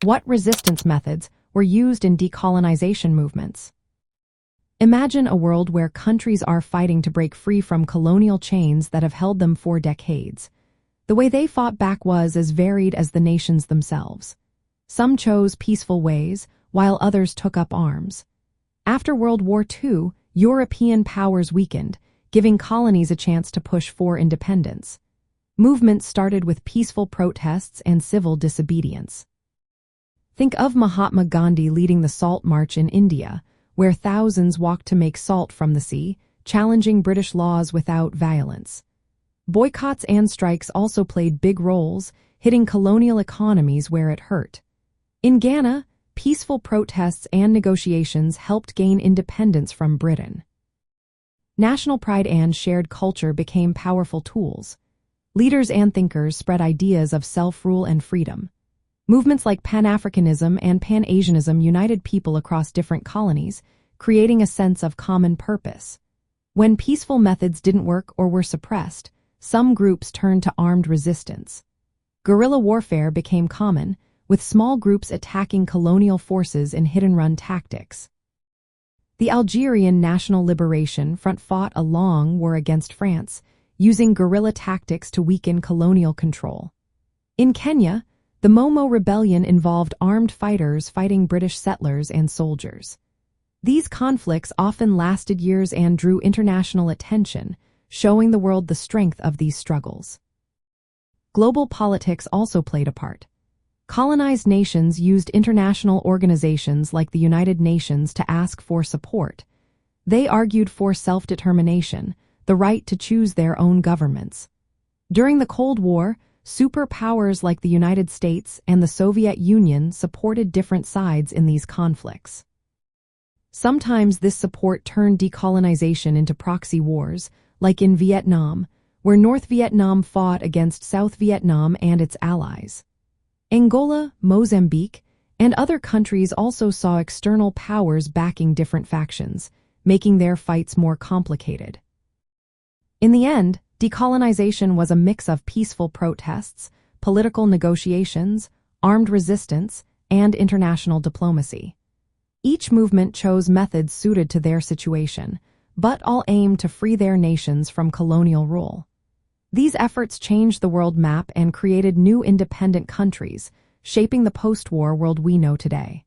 What resistance methods were used in decolonization movements? Imagine a world where countries are fighting to break free from colonial chains that have held them for decades. The way they fought back was as varied as the nations themselves. Some chose peaceful ways, while others took up arms. After World War II, European powers weakened, giving colonies a chance to push for independence. Movements started with peaceful protests and civil disobedience. Think of Mahatma Gandhi leading the Salt March in India, where thousands walked to make salt from the sea, challenging British laws without violence. Boycotts and strikes also played big roles, hitting colonial economies where it hurt. In Ghana, peaceful protests and negotiations helped gain independence from Britain. National pride and shared culture became powerful tools. Leaders and thinkers spread ideas of self-rule and freedom. Movements like Pan-Africanism and Pan-Asianism united people across different colonies, creating a sense of common purpose. When peaceful methods didn't work or were suppressed, some groups turned to armed resistance. Guerrilla warfare became common, with small groups attacking colonial forces in hit-and-run tactics. The Algerian National Liberation Front fought a long war against France, using guerrilla tactics to weaken colonial control. In Kenya, the Momo Rebellion involved armed fighters fighting British settlers and soldiers. These conflicts often lasted years and drew international attention, showing the world the strength of these struggles. Global politics also played a part. Colonized nations used international organizations like the United Nations to ask for support. They argued for self-determination, the right to choose their own governments. During the Cold War, superpowers like the United States and the Soviet Union supported different sides in these conflicts. Sometimes this support turned decolonization into proxy wars, like in Vietnam, where North Vietnam fought against South Vietnam and its allies. Angola, Mozambique, and other countries also saw external powers backing different factions, making their fights more complicated. In the end, decolonization was a mix of peaceful protests, political negotiations, armed resistance, and international diplomacy. Each movement chose methods suited to their situation, but all aimed to free their nations from colonial rule. These efforts changed the world map and created new independent countries, shaping the post-war world we know today.